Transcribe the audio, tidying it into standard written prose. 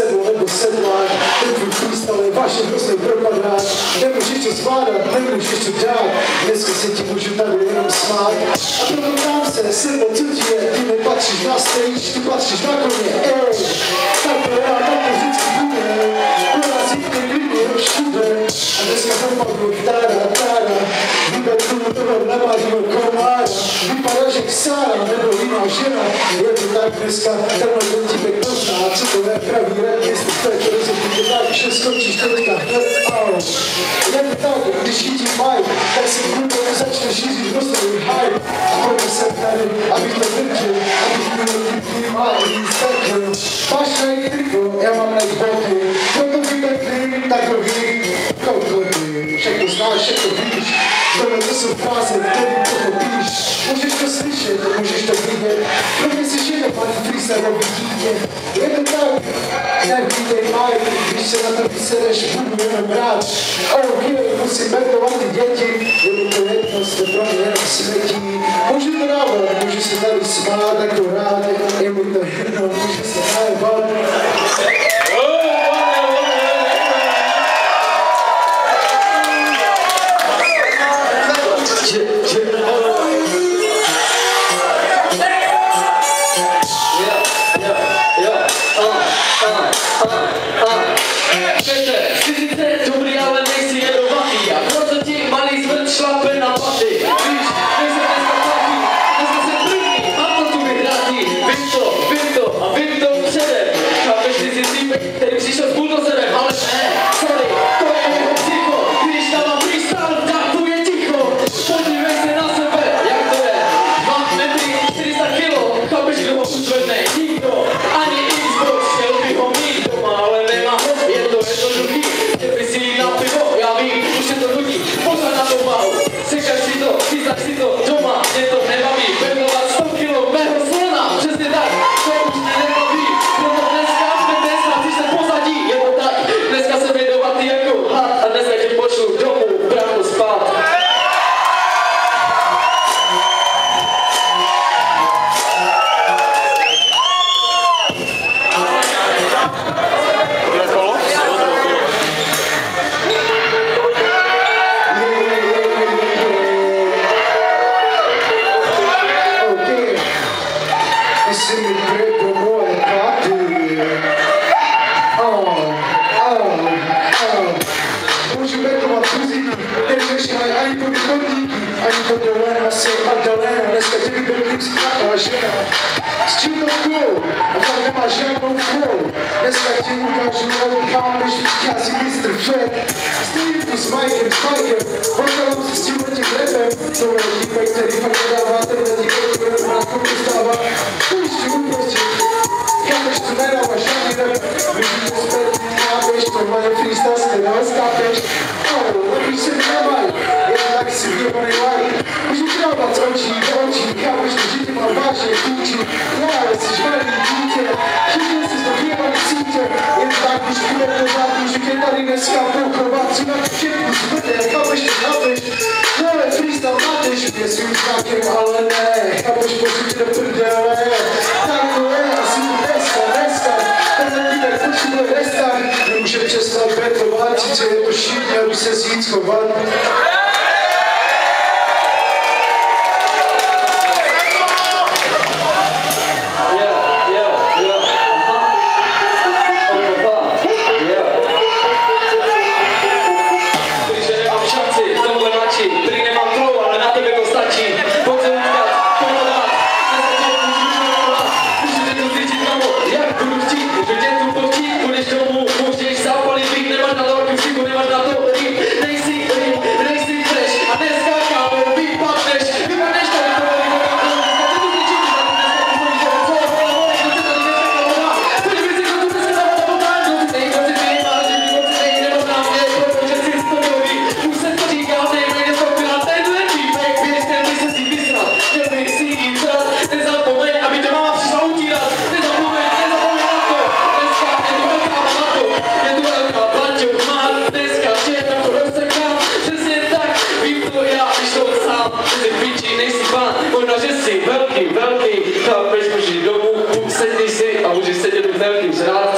sedlo nebo sedlák, ten tvůj freestyle je vážně hrozný propadák. Nemůžeš to zvládat, nemůžeš to dát, dneska se ti můžu tady jenom smát. A proto tam se, sedlo, co ti je, ty nepatříš na stage, ty patříš na koně, ej. Tak to já na to vždycky bude, porazit ty lidi všude. A dneska dopadnu tára, vůbec toho nemáš komára. Vypadá, že Ksara nebo jiná žena, je to tak dneska, tenhle ten típek pozná, co to je pravý rap, jestli to je to rozhodnutí, tak že skončíš teďka hned, je to tak, když chytí mic, tak se hlubo začne šířit rostrový hype. A proto jsem tady, abych to držel, abych měl ty malý spekl. Máš najít triko, já mám najít boty, proto vybekli takový koukody. Všechno znáš, všechno víš, tohle to jsou fáze, který pochopíš. Můžeš to slyšet, můžeš to vidět, pro mě jsi jenom malý freestyleový dítě. Je to tak, nevítej Mike, když se na to vysereš, budu jenom rád. OK, musím betovat ty děti, je mi to jedno, jste pro mě jenom světí. Můžu to dávat, můžu se tady smát akorát, je mi to jedno, můžu se najebat. Dobrý, ale nejsi jedovatý. A proto ti malý zvrt šlape na paty. Víš, nejsem dneska platý, dneska jsem první, mám to tu vyhrátý. Vím to a vím to předem. Chápeš, ty jsi týpek, který přišel s bulldozerem, ale ne, sorry, to je jeho psycho. Když tam mám freestyle, tak tu je ticho. Podívej se na sebe, jak to je. 2 metry, 400 kilo, chápeš, kdo ho uzvedne? Nikdo, ani Xbox, chtěl by ho mít doma, ale nemá ho, je to jednoduchý. Na pivo, já vím, už je to nudí, pozor na to váhu, sekaš si to, chytáš si to, doma, mě to nebaví, bedlovat 100 kilo mého slona, přesně tak, to už mě nebaví, proto dneska ztrácíš se pozadí, je to tak, dneska jsem jedovatý jako had a dneska tě pošlu domů, brácho spát. S čím to jdou? A tam nemáš žádnou flow. Dneska ti ukážu, jak chápeš, já si Mr. Fred. Stejím tu s Mikem, podělám si s tím tím rapem. Tohle je típek, který fakt nedává, tenhle típek, který na to dostává. Půjď ti uprostřed, chápeš, co nedáváš žádný rap. Vidíte zpět, chápeš, tohle je freestyle, s kterého skápeš. Lepší se nedávaj, jen tak si vyjebaný like. Můžu trávat z očí do očí, chápeš, že tě mám vážně kůči. Já, jsi malý dítě, chytil jsi to vyjebaný cítě. Jen tak, když bude to zátý, že tě tady dneska pochovat. Co na všechny zvrde, chápeš, že chápeš. Tohle freestyle mátež, mě svým znakem, ale ne. Chápeš, pořiď do prdele. Tak to je, asi to dneska. Tenhle týden potřebuje restart. Nemůže přestat betovat, sice je to šípně, aby se jít schovat. Velký, chápeš, můžeš domů, sedni si a můžeš sedět v velkým zrádku.